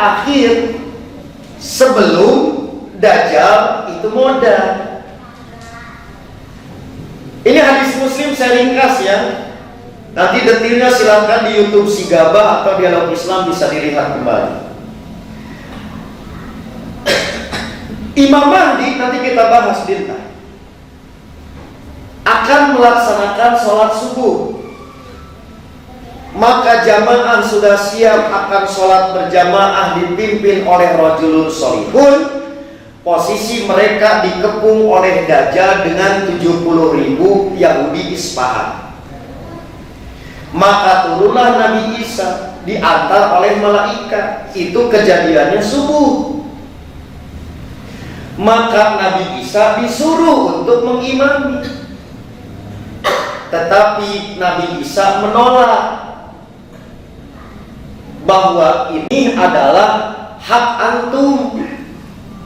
akhir sebelum Dajjal itu modal. Ini hadis Muslim saya ringkas ya. Nanti detailnya silakan di YouTube Sigaba atau Dialog Islam bisa dilihat kembali. Imam Mahdi nanti kita bahas dinta akan melaksanakan sholat subuh. Maka jamaah sudah siap akan sholat berjamaah dipimpin oleh rajulun sholihun. Posisi mereka dikepung oleh Dajjal dengan 70.000 Yahudi Isfahan. Maka turunlah Nabi Isa diantar oleh malaikat. Itu kejadiannya subuh. Maka Nabi Isa disuruh untuk mengimami, tetapi Nabi Isa menolak bahwa ini adalah hak antum,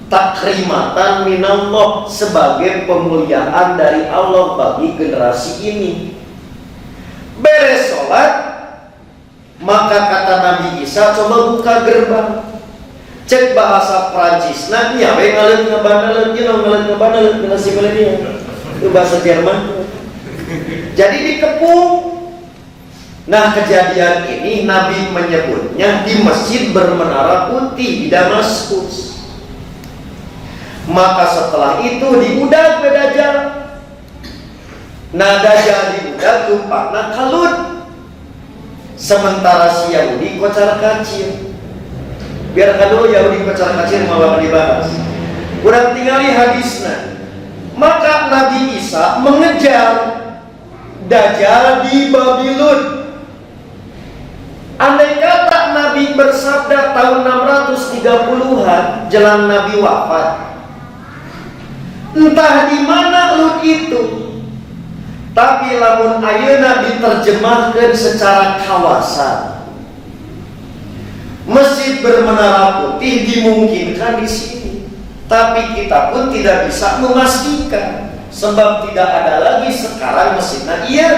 takrimatan minallah, sebagai pemuliaan dari Allah bagi generasi ini. Beres sholat, maka kata Nabi Isa, coba buka gerbang. Cek bahasa Prancis, nah ya, ngalen ngebanalen, ngalen ngebanalen, ngasih milenial, itu bahasa Jerman. Jadi dikepung. Nah, kejadian ini Nabi menyebutnya di masjid bermenara putih di Damaskus. Maka setelah itu diudag Dajjal. Nah, Dajjal diudag tumpakna kalut. Sementara si Yahudi kocar kacir. Biarkan dulu Yahudi kocar kacir malah dibahas. Kurang tinggali hadisnya. Maka Nabi Isa mengejar Dajjal di Babylon. Andai kata Nabi bersabda tahun 630-an jelang Nabi wafat, entah di mana Lut itu, tapi lamun ayeuna diterjemahkan secara kawasan, masjid bermenara putih dimungkinkan di sini, tapi kita pun tidak bisa memastikan sebab tidak ada lagi sekarang masjidnya. Iya,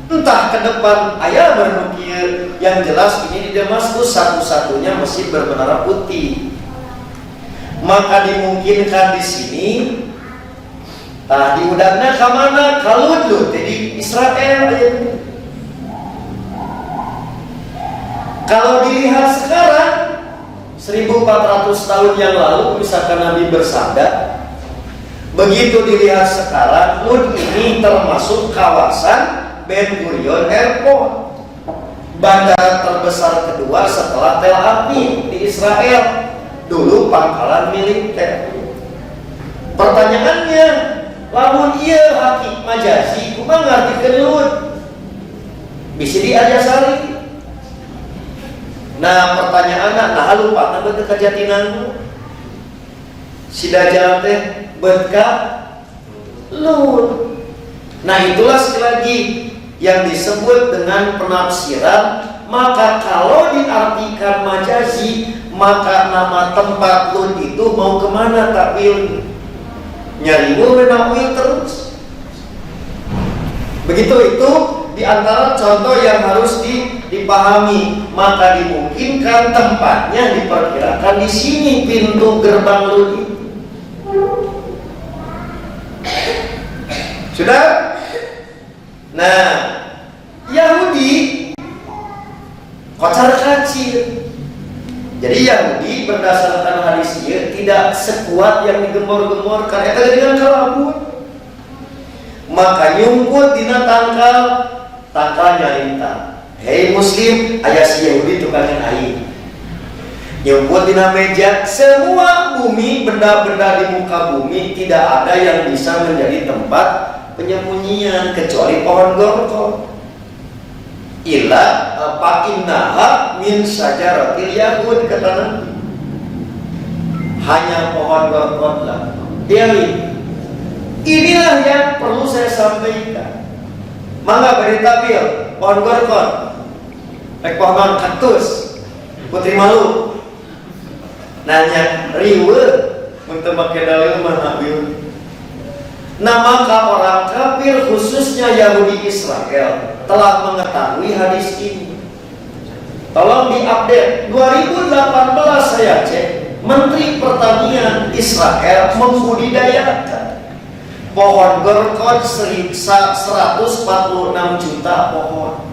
entah ke depan ayah bernukir. Yang jelas ini di Damaskus satu-satunya masjid bermenara putih. Maka dimungkinkan di sini. Nah, diudangnya ke mana? Kalut loh, jadi Israel. Kalau dilihat sekarang 1400 tahun yang lalu, misalkan Nabi bersabda, begitu dilihat sekarang, Lut ini termasuk kawasan Ben Gurion Airport, bandara terbesar kedua setelah Tel Aviv di Israel, dulu pangkalan militer. Pertanyaannya, lamun ieu hakik majazi, kumaha ngartikeun Lut? Bisa diajasari. Nah, pertanyaanna, nah lupa beut ka jatinan si Dajjal teh beut ka Lut. Nah, itulah sekali lagi yang disebut dengan penafsiran. Maka kalau diartikan majazi, maka nama tempat Lut itu mau kemana takwil? Nyari nakwil terus. Begitu, itu diantara contoh yang harus dipahami. Maka dimungkinkan tempatnya diperkirakan di sini, pintu gerbang Lut itu. Sudah? Nah, Yahudi kocar kacir. Jadi Yahudi berdasarkan hadis ini tidak sekuat yang digembor-gemborkan. Eta dengan kalabut. Maka nyumput dina tangkal nyarita. Hei Muslim, aya si Yahudi tukangan air. Nyumput dina meja. Semua bumi, benda-benda di muka bumi tidak ada yang bisa menjadi tempat penyembunyian kecuali pohon gorkon. Illa fa'innaha min syajaratil yahud, kata Nabi. Hanya pohon gorkon lah. Inilah yang perlu saya sampaikan. Mangga berita bil pohon gorkon, pohon kaktus, putri malu. Nanya riwe untuk pakai dalil mana bil. Nah, maka orang kafir khususnya Yahudi Israel telah mengetahui hadis ini. Tolong diupdate 2018 saya cek, Menteri Pertanian Israel membudidayakan pohon gorkon 146 juta pohon.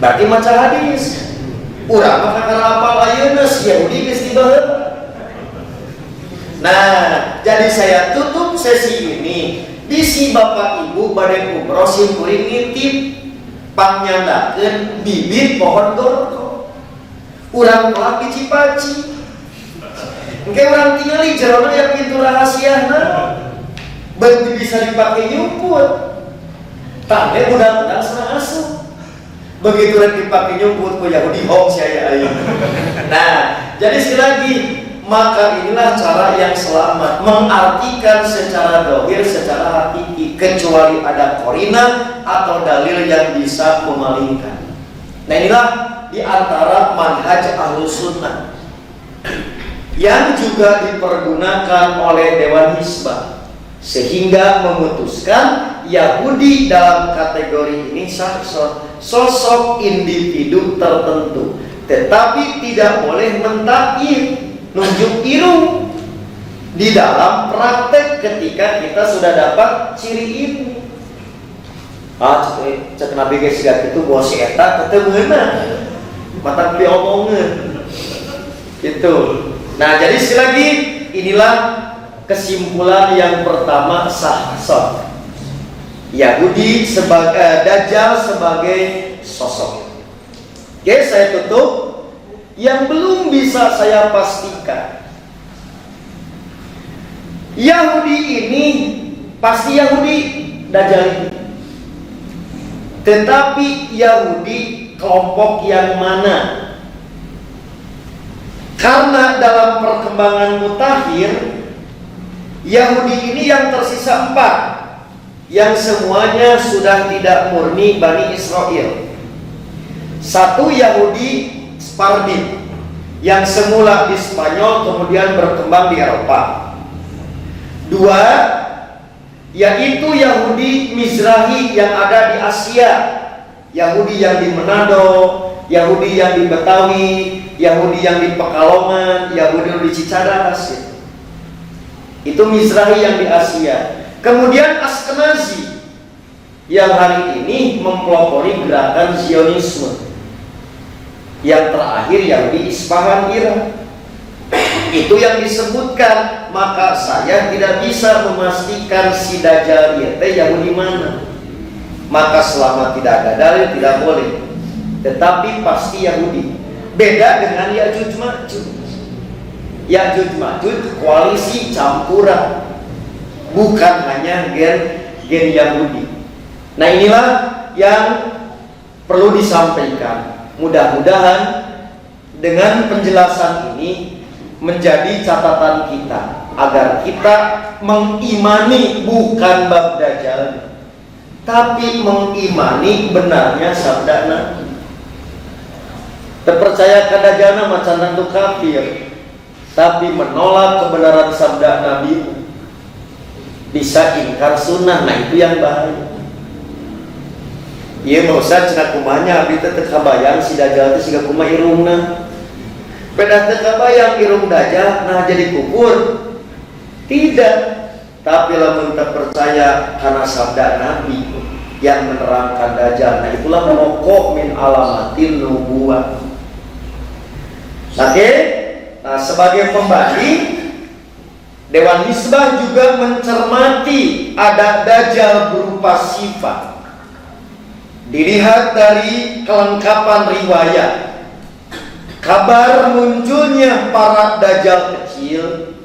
Berarti maca hadis. Urang mah kakara apal ayeuna si Yahudi geus dibaheula. Nah, jadi saya tutup sesi ini. Bisi Bapak Ibu bade umroh simkuring nitip pangnyandakeun bibit pohon gorkon. Urang kelak di Cipaci. Engke urang tingali jerona ya pintu rahasiana. Berarti bisa dipakai nyumput. Tane mudah-mudahan sana asuh. Begitu dipakai nyumput ku Yahudi hoax saya ayo. Nah, jadi sekali lagi, maka inilah cara yang selamat mengartikan secara dohir, secara hakiki, kecuali ada korina atau dalil yang bisa memalingkan. Nah, inilah di antara manhaj Ahlus Sunnah yang juga dipergunakan oleh Dewan Hizbah, sehingga memutuskan Yahudi dalam kategori ini sosok individu tertentu, tetapi tidak boleh mentakyid, nunjuk irung di dalam praktek ketika kita sudah dapat ciri ini. Cek Nabi geus siga kitu bawa si eta ketemeuna mata beli omongan gitu. Nah, jadi sekali lagi inilah kesimpulan yang pertama sah. Yahudi sebagai Dajjal sebagai sosok. Oke, saya tutup. Yang belum bisa saya pastikan, Yahudi ini pasti Yahudi Dajjal ini. Tetapi Yahudi kelompok yang mana? Karena dalam perkembangan mutakhir, Yahudi ini yang tersisa 4, yang semuanya sudah tidak murni Bani Israel. 1 Yahudi Spardim, yang semula di Spanyol kemudian berkembang di Eropa. 2 yaitu Yahudi Mizrahi yang ada di Asia, Yahudi yang di Manado, Yahudi yang di Betawi, Yahudi yang di Pekalongan, Yahudi yang di Cicadas. Itu Mizrahi yang di Asia. Kemudian Askenazi yang hari ini mempelopori gerakan Zionisme. Yang terakhir Yahudi Isfahan, Iran. Itu yang disebutkan. Maka saya tidak bisa memastikan si Dajjal itu Yahudi mana. Maka selama tidak ada dalil tidak boleh. Tetapi pasti Yahudi. Beda dengan Ya'juj Ma'juj. Ya'juj Ma'juj koalisi campuran, bukan hanya gen Yahudi. Nah, inilah yang perlu disampaikan. Mudah-mudahan dengan penjelasan ini menjadi catatan kita, agar kita mengimani bukan bab Dajjal, tapi mengimani benarnya sabda Nabi. Terpercaya ke Dajjal macan tentu kafir, tapi menolak kebenaran sabda Nabi bisa ingkar sunnah. Nah, itu yang bahaya. Iya, mau usah cina kumanya abdi teh teu kabayang si Dajjal teh siga kumaha irungna. Beda teu kabayang irung Dajjal nah jadi kubur. Tidak. Tapi lamun teu percaya karena sabda Nabi yang menerangkan Dajjal, nah itulah pokok min alamatin nubuwah. Oke? Nah, sebagai pembanding, Dewan Hizbah juga mencermati ada Dajjal berupa sifat. Dilihat dari kelengkapan riwayat, kabar munculnya para Dajjal kecil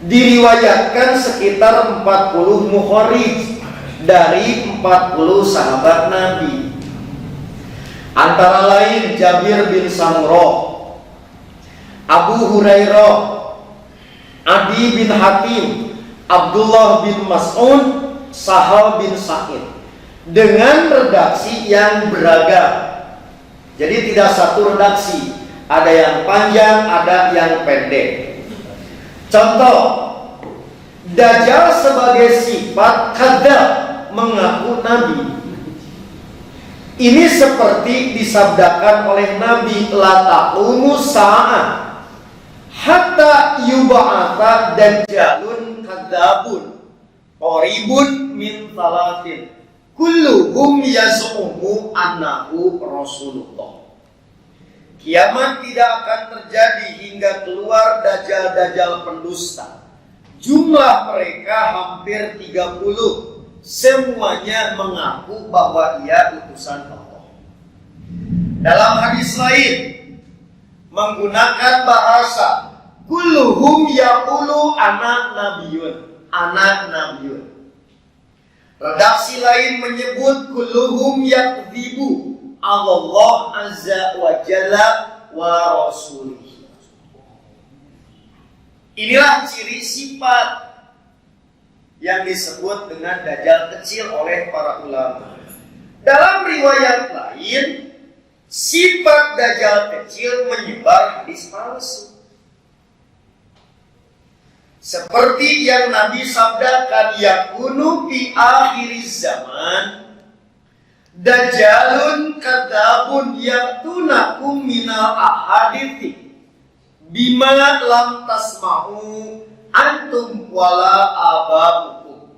diriwayatkan sekitar 40 mukharij dari 40 sahabat Nabi. Antara lain Jabir bin Samurah, Abu Hurairah, Adi bin Hatim, Abdullah bin Mas'ud, Sahal bin Sa'id, dengan redaksi yang beragam. Jadi tidak satu redaksi, ada yang panjang, ada yang pendek. Contoh, Dajjal sebagai sifat kadzab, mengaku Nabi. Ini seperti disabdakan oleh Nabi, la taqumu sa'ah, hatta yub'atsa dajjalun kadzabun qaribun min talatin kulluhum yaz'umu annahu rasulullah. Kiamat tidak akan terjadi hingga keluar dajjal-dajjal pendusta. Jumlah mereka hampir 30. Semuanya mengaku bahwa ia utusan Allah. Dalam hadis lain menggunakan bahasa kulluhum yaqulu ana nabiyun. Redaksi lain menyebut kulluhum yakdzibu Allah azza wa jalla wa rasulih. Inilah ciri sifat yang disebut dengan dajjal kecil oleh para ulama. Dalam riwayat lain, sifat dajjal kecil menyebar hadis palsu. Seperti yang Nabi sabdakan, yakunu fi akhiriz zaman dajjalun kadzabun yatunakum minal ahadithi bima lam tasma'u antum wala ababukum.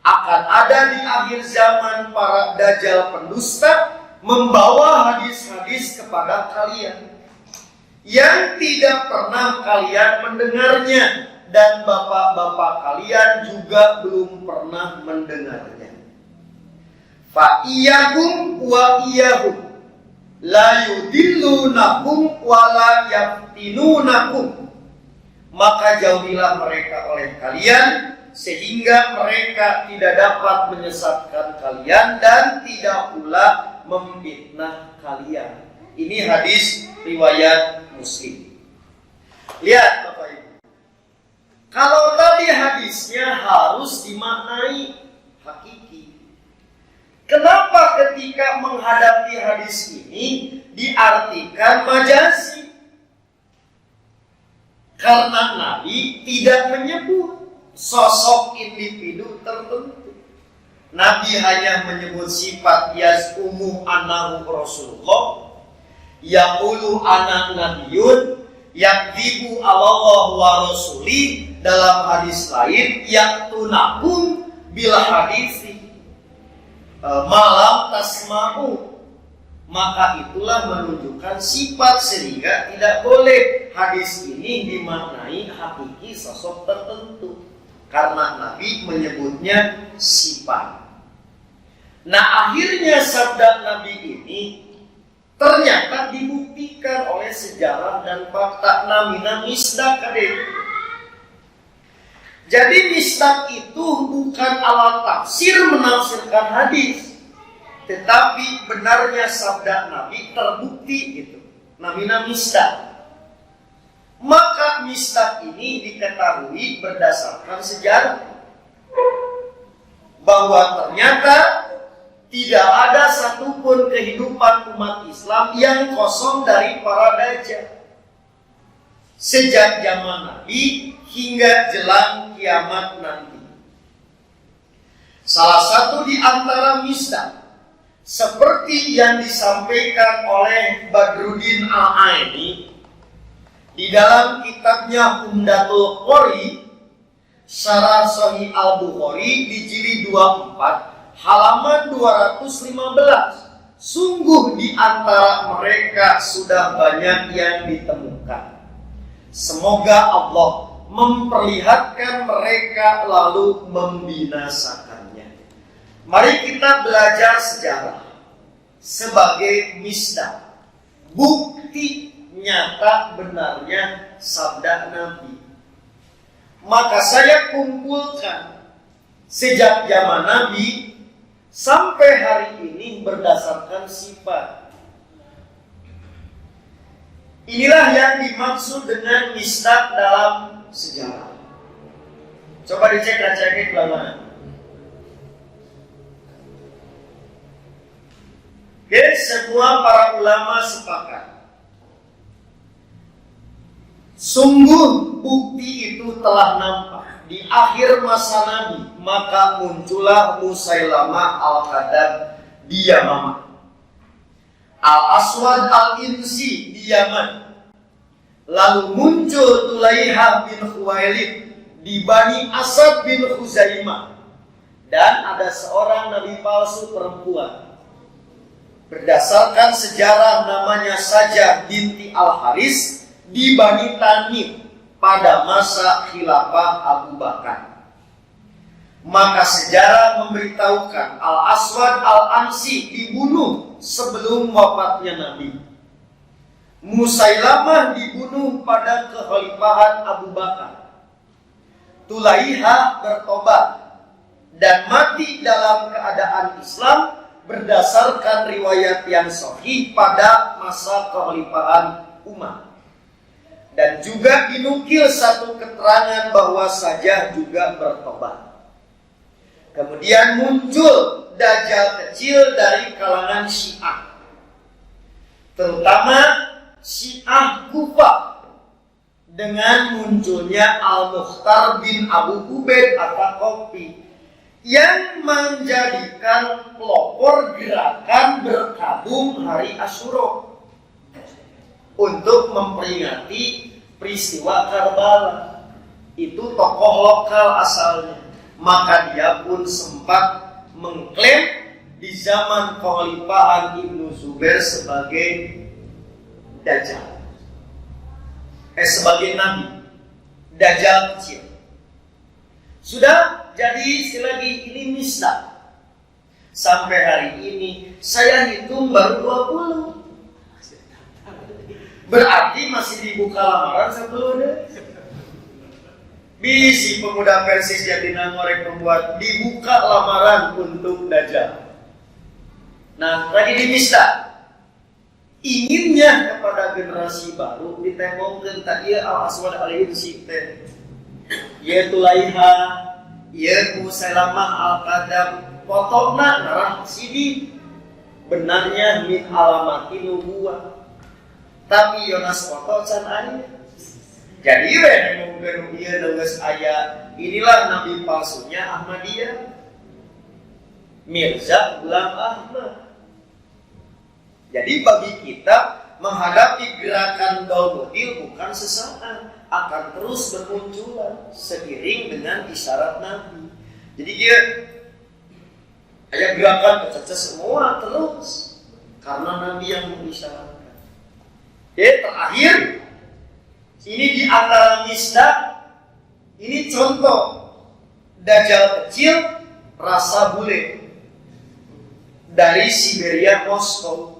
Akan ada di akhir zaman para dajjal pendusta membawa hadis-hadis kepada kalian yang tidak pernah kalian mendengarnya, dan bapak-bapak kalian juga belum pernah mendengarnya. Fa iyyakum wa iyyahum la yudillunakum wa la yaftinunakum. Maka jauhilah mereka oleh kalian sehingga mereka tidak dapat menyesatkan kalian dan tidak pula memfitnah kalian. Ini hadis riwayat Muslim. Lihat Bapak Ibu. Kalau tadi hadisnya harus dimaknai hakiki, kenapa ketika menghadapi hadis ini diartikan majazi? Karena Nabi tidak menyebut sosok individu tertentu. Nabi hanya menyebut sifat yaz'umu annahu rasulullah, yaqulu ana nabiyyun, yakdzibu Allah wa rasuli. Dalam hadis lain yaktunakum bil hadisi malam tasma'u. Maka itulah menunjukkan sifat, sehingga tidak boleh hadis ini dimaknai hakiki sosok tertentu, karena Nabi menyebutnya sifat. Nah, akhirnya sabda Nabi ini ternyata dibuktikan oleh sejarah dan fakta. Namina misdak kadek. Jadi misdak itu bukan alat tafsir menafsirkan hadis, tetapi benarnya sabda Nabi terbukti gitu. Namina misdak. Maka misdak ini diketahui berdasarkan sejarah bahwa ternyata tidak ada satupun kehidupan umat Islam yang kosong dari para dajjal. Sejak zaman Nabi hingga jelang kiamat nanti. Salah satu di antara misdak seperti yang disampaikan oleh Badruddin Al-Aini di dalam kitabnya Umdatul Qori Syarah Sahih Al-Bukhari di jilid 24 halaman 215. Sungguh di antara mereka sudah banyak yang ditemukan. Semoga Allah memperlihatkan mereka lalu membinasakannya. Mari kita belajar sejarah sebagai misdak, bukti nyata benarnya sabda Nabi. Maka saya kumpulkan sejak zaman Nabi sampai hari ini berdasarkan sifat. Inilah yang dimaksud dengan misdak dalam sejarah. Coba dicek kaca-kaca belakang. Oke, semua para ulama sepakat. Sungguh bukti itu telah nampak di akhir masa Nabi, maka muncullah Musailamah Al-Kadzab di Yamamah, Al-Aswad Al-Insi di Yaman, Lalu muncul Tulaiha bin Khuwailid di Bani Asad bin Khuzaimah. Dan ada seorang nabi palsu perempuan. Berdasarkan sejarah namanya Sajah binti Al-Haris di Bani Tamim pada masa khilafah Abu Bakar. Maka sejarah memberitahukan Al-Aswad Al-Ansi dibunuh sebelum wafatnya Nabi. Musailamah dibunuh pada kekhalifahan Abu Bakar. Tulaiha bertobat dan mati dalam keadaan Islam berdasarkan riwayat yang sahih pada masa kekhalifahan Umar. Dan juga dinukil satu keterangan bahwa Sajah juga bertobat. Kemudian muncul dajjal kecil dari kalangan Syiah, terutama Syiah Kufah, dengan munculnya Al-Mukhtar bin Abu Ubaid At-Taqafi yang menjadikan pelopor gerakan berkabung hari Asyura untuk memperingati peristiwa Karbala. Itu tokoh lokal asalnya. Maka dia pun sempat mengklaim di zaman kekhalifahan Ibnu Zubair sebagai Dajjal, sebagai nabi, Dajjal kecil. Sudah jadi lagi ini misdah. Sampai hari ini saya hitung baru 20. Berarti masih dibuka lamaran sebelumnya. Bisi pemuda Persis Jatina ngorek membuat dibuka lamaran untuk Dajjal. Nah, lagi di misdah. Inginnya kepada generasi baru ditembongkeun tadi Al-Aswad Al-Ansi teh. Ieu Tulaiha, ieu Musailamah Al-Kadzab, fotona narah sidi. Benarnya min alamati nubuwah. Tapi Yonas foto can aya. Jadi we nemongkeun ieu geus aya. Inilah nabi palsunya Ahmadiyah. Mirza Ghulam Ahmad. Jadi bagi kita menghadapi gerakan Dolmodil bukan sesaat, akan terus bermunculan seiring dengan isyarat Nabi. Jadi dia ada gerakan kecacah semua terus karena Nabi yang mengisyaratkan. Terakhir ini di antara misdah, ini contoh Dajjal kecil rasa bule dari Siberia Moskow.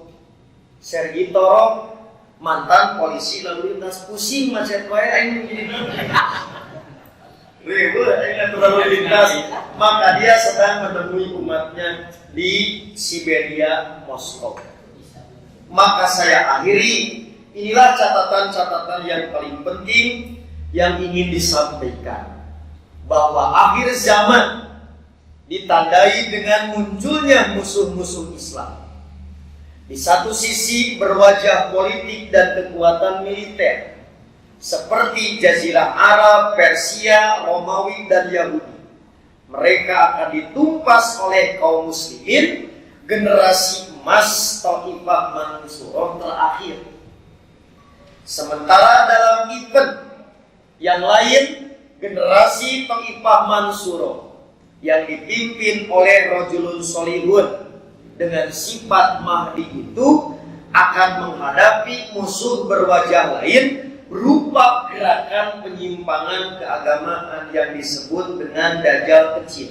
Sergi Toro, mantan polisi lalu lintas, pusing macet wae aing begini. Ribut aing lalu lintas, maka dia sedang menemui umatnya di Siberia Moskow. Maka saya akhiri, inilah catatan-catatan yang paling penting yang ingin disampaikan, bahwa akhir zaman ditandai dengan munculnya musuh-musuh Islam. Di satu sisi berwajah politik dan kekuatan militer seperti Jazirah Arab, Persia, Romawi, dan Yahudi. Mereka akan ditumpas oleh kaum muslimin, generasi emas Thaifah Mansurah terakhir. Sementara dalam event yang lain, generasi Thaifah Mansurah yang dipimpin oleh Rajulun Solihun dengan sifat Mahdi itu akan menghadapi musuh berwajah lain berupa gerakan penyimpangan keagamaan yang disebut dengan Dajjal kecil.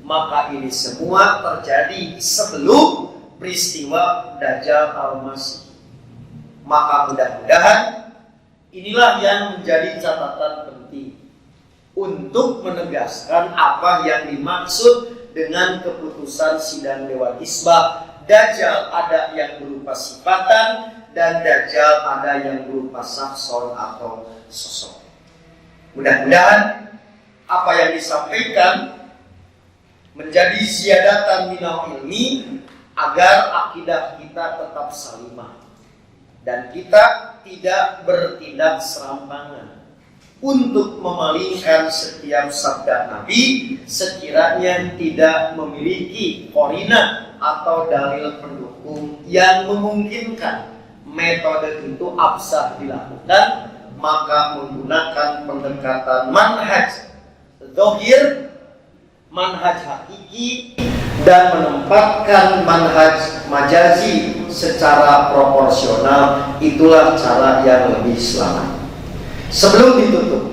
Maka ini semua terjadi sebelum peristiwa Dajjal Al-Masih. Maka mudah-mudahan inilah yang menjadi catatan penting untuk menegaskan apa yang dimaksud dengan keputusan sidang Dewan Hizbah. Dajjal ada yang berupa sifatan dan Dajjal ada yang berupa sakson atau sosok. Mudah-mudahan apa yang disampaikan menjadi ziyadatan minal ilmi agar akidah kita tetap salimah dan kita tidak bertindak serampangan untuk memalingkan setiap sabda Nabi sekiranya tidak memiliki korina atau dalil pendukung yang memungkinkan metode itu absah dilakukan, maka menggunakan pendekatan manhaj dzahir, manhaj hakiki, dan menempatkan manhaj majazi secara proporsional, itulah cara yang lebih selamat. Sebelum ditutup,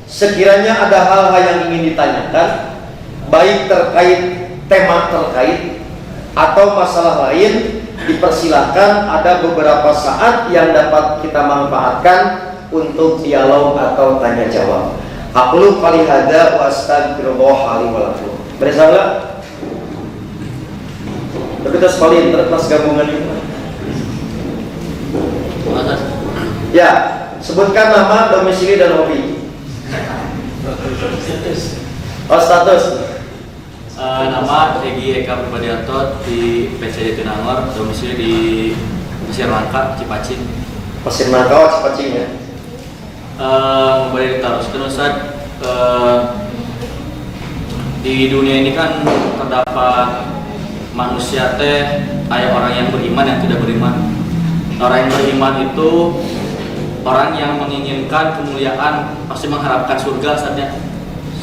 sekiranya ada hal-hal yang ingin ditanyakan, baik terkait tema terkait atau masalah lain, dipersilakan. Ada beberapa saat yang dapat kita manfaatkan untuk dialog atau tanya jawab. Aqulu qali hadza wa astaghfirullah li wa lakum. Bersalah. Tapi kita sekalian terus gabungan ini. Ya, sebutkan nama, domisili dan hobi. Oh, status. Nama Egi Eka Pribadianto di PC Jatinangor, domisili di Pasir Langka, Cipacing. Pasir Langka, Cipacing ya. Boleh diteruskan Ustaz, di dunia ini kan terdapat manusia teh, ada orang yang beriman yang tidak beriman. Orang yang beriman itu orang yang menginginkan kemuliaan, pasti mengharapkan surga saatnya,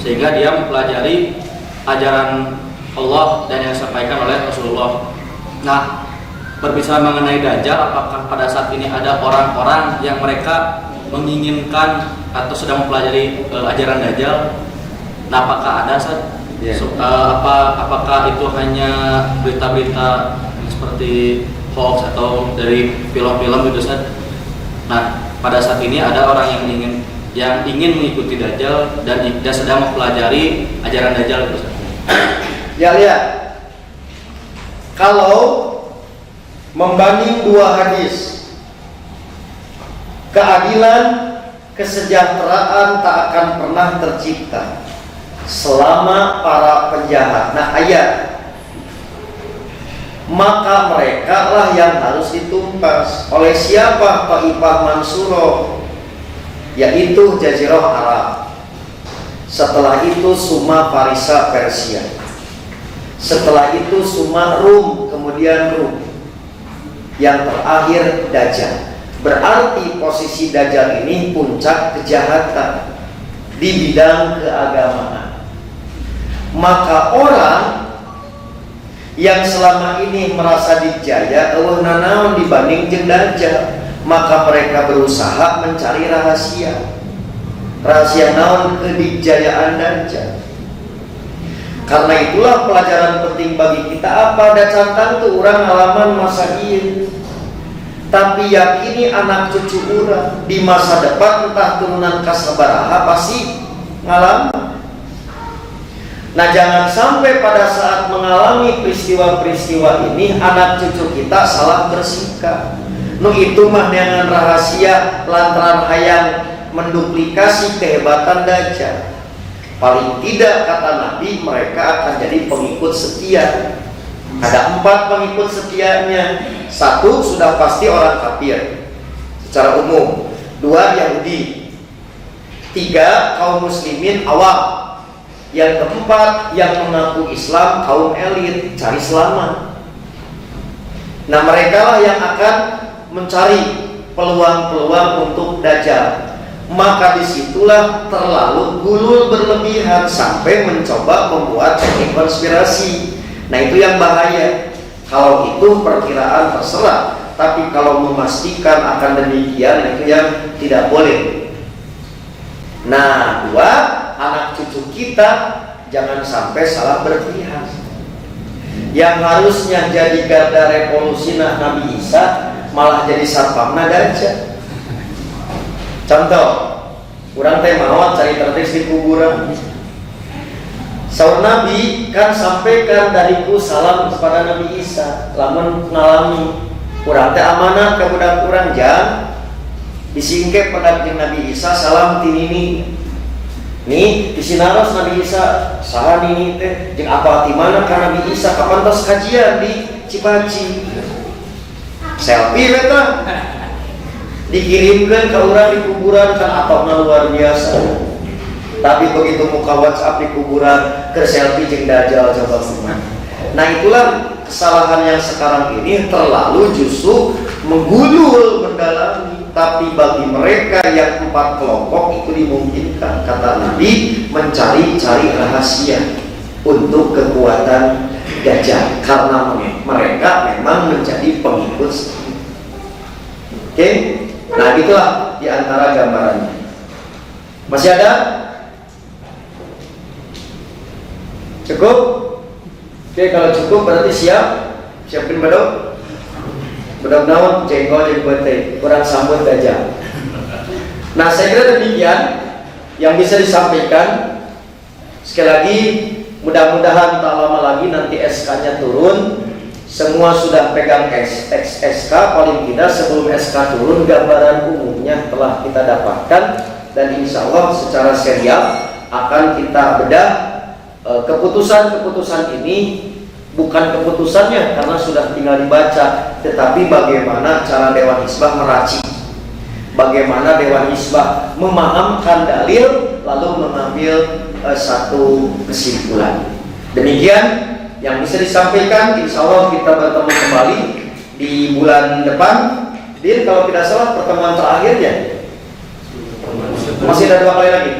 sehingga dia mempelajari ajaran Allah dan yang disampaikan oleh Rasulullah. Nah, berbicara mengenai Dajjal, apakah pada saat ini ada orang-orang yang mereka menginginkan atau sedang mempelajari ajaran Dajjal? Nah, apakah ada Ustaz? Yeah. Apakah itu hanya berita-berita seperti hoax atau dari film-film gitu Ustaz? Nah, pada saat ini ada orang yang ingin mengikuti Dajjal dan sedang mempelajari ajaran Dajjal gitu Ustaz. Ya lihat, kalau membanding dua hadis, keadilan, kesejahteraan tak akan pernah tercipta selama para penjahat. Nah, ayat, maka mereka lah yang harus ditumpas. Oleh siapa? Taifah Mansuroh, yaitu Jazirah Arab. Setelah itu Suma Farisa Persia. Setelah itu Suma Rum, kemudian Rum. Yang terakhir Dajjal. Berarti posisi Dajjal ini puncak kejahatan di bidang keagamaan. Maka orang yang selama ini merasa dijaya nanaon dibanding jeung Dajjal, maka mereka berusaha mencari rahasia naon kedijayaan Dajjal. Karena itulah pelajaran penting bagi kita apa? Ada cantang tuh orang halaman masa ini, tapi yakini anak cucu orang di masa depan entah turunan kasabaraha pasti ngalamin. Nah, jangan sampai pada saat mengalami peristiwa-peristiwa ini anak cucu kita salah bersikap. Nu itu mah dengan rahasia lantaran hayang menduplikasi kehebatan Dajjal. Paling tidak kata Nabi, mereka akan jadi pengikut setia. Ada 4 pengikut setianya. 1 sudah pasti orang kafir secara umum. 2 Yahudi. 3 kaum muslimin awam. Yang keempat yang mengaku Islam, kaum elit cari selamat. Nah, mereka lah yang akan mencari peluang-peluang untuk Dajjal. Maka disitulah terlalu gulul berlebihan sampai mencoba membuat teknik konspirasi. Nah, itu yang bahaya. Kalau itu perkiraan terserah, tapi kalau memastikan akan demikian itu yang tidak boleh. Nah, 2, anak cucu kita jangan sampai salah berpihak. Yang harusnya jadi garda revolusi Nabi Isa malah jadi sarpamna Dajjal. Contoh, kurang teh mawat cari tertis di kuburan. Saur Nabi kan sampaikan dariku salam kepada Nabi Isa, lamun ngalami kurang teh amanat ke budak kurang jam disingkep pada Nabi Isa salam tinini. Nih disinaros Nabi Isa saha nini teh jeung apa ti mana ka Nabi Isa kapan tos kajian di Cipaci. Selfie eta dikirimkan ke orang di kuburan kan atapna luar biasa. Tapi begitu muka WhatsApp di kuburan ke selfie jeung Dajjal coba semua. Nah, itulah kesalahan yang sekarang ini terlalu justru menggulul mendalami. Tapi bagi mereka yang 4 kelompok itu dimungkinkan, kata Nabi, mencari-cari rahasia untuk kekuatan Dajjal, karena mereka memang menjadi pengikut. Oke? Nah itulah diantara gambarannya. Masih ada? Cukup? Oke, kalau cukup berarti siap. Siapin bedok. Bedok naon, jengkol jadi bete, kurang sambut Dajjal. Nah saya kira demikian yang bisa disampaikan. Sekali lagi, mudah-mudahan tak lama lagi nanti SK-nya turun. Semua sudah pegang SK, paling tidak sebelum SK turun gambaran umumnya telah kita dapatkan, dan insya Allah secara serial akan kita bedah. Keputusan-keputusan ini bukan keputusannya karena sudah tinggal dibaca, tetapi bagaimana cara Dewan Hizbah meracik, bagaimana Dewan Hizbah memahamkan dalil lalu mengambil satu kesimpulan. Demikian yang bisa disampaikan. Insya Allah kita bertemu kembali di bulan depan. Din, kalau tidak salah pertemuan terakhir ya, masih ada 2 kali lagi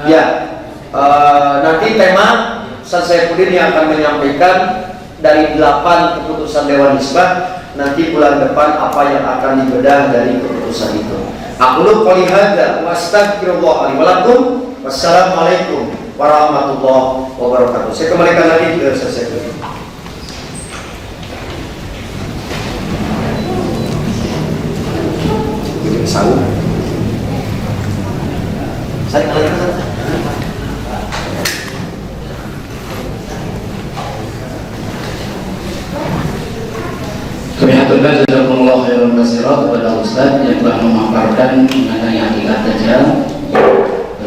ya. Nanti tema Ustaz Saifuddin yang akan menyampaikan dari 8 keputusan Dewan Hizbah. Nanti bulan depan apa yang akan dibedah dari keputusan itu. Aqulu qouli hadza wa astaghfirullah li wa lakum. Wassalamualaikum warahmatullahi wabarakatuh. Saya kembalikan lagi ke Ustaz Saifuddin. Sahur. Saya kembalikan. Kami haturkan jazakumullah khairan katsiran kepada Ustaz yang telah memaparkan mengenai hakikat Dajjal.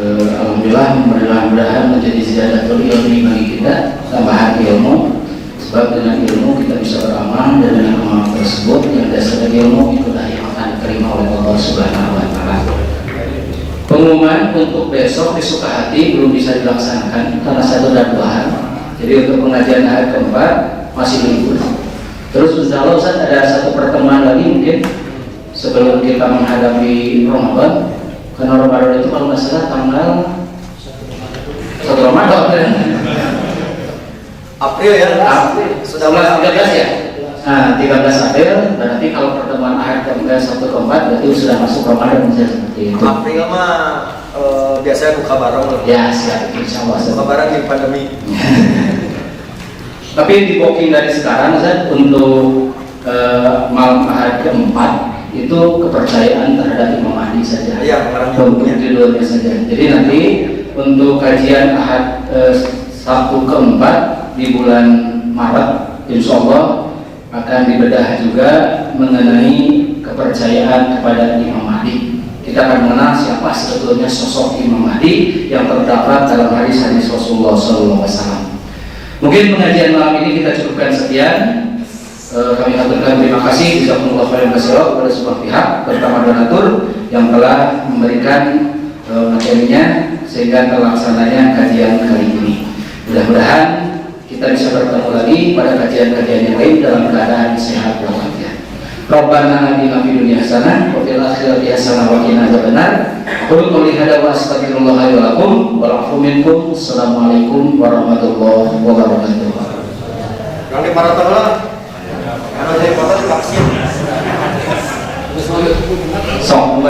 Alhamdulillah, mudah-mudahan menjadi ziyadatul ilmi bagi kita, tambahan ilmu. Sebab dengan ilmu kita bisa beramal, dan dengan amal tersebut yang dasar dari ilmu itulah yang akan diterima oleh Allah Subhanahu wa taala. Pengumuman untuk besok di Sukahati belum bisa dilaksanakan karena 1 dan 2 hari. Jadi untuk pengajian hari keempat masih libur. Terus insya Allah Ustaz ada 1 pertemuan lagi mungkin sebelum kita menghadapi Ramadan. Karena Ramadan itu kalau nggak salah tanggal 1 Ramadan April ya? April. Sudah 13 ya? Nah 13 April berarti kalau pertemuan akhir keempat 1 ke 4 berarti sudah masuk Ramadan seperti itu. April mah biasanya buka bareng loh. Ya siap, insya Allah. Buka bareng di pandemi. Tapi di booking dari sekarang Ustaz untuk malam hari keempat itu kepercayaan terhadap Imam Mahdi saja. Iya, untuk tidurnya saja. Jadi nanti untuk kajian Ahad Sabtu keempat di bulan Maret insya Allah akan dibedah juga mengenai kepercayaan kepada Imam Mahdi. Kita akan mengenal siapa sebetulnya sosok Imam Mahdi yang terdapat dalam hadis-hadis Rasulullah SAW. Mungkin pengajian malam ini kita cukupkan sekian. Kami aturkan terima kasih jazakumullah khairan katsiran kepada semua pihak, terutama donatur yang telah memberikan materinya sehingga terlaksananya kajian kali ini. Mudah-mudahan kita bisa bertemu lagi pada kajian-kajian yang lain dalam keadaan sehat walafiat. Rabbana atina fid dunya hasanah wa fil akhirati hasanah wa qina adzabannar. Qul qouli hadza wa astaghfirullah li wa lakum wa afu minkum. Assalamualaikum warahmatullahi wabarakatuh. Yang di maraton lah. Kalau jadi foto vaksin.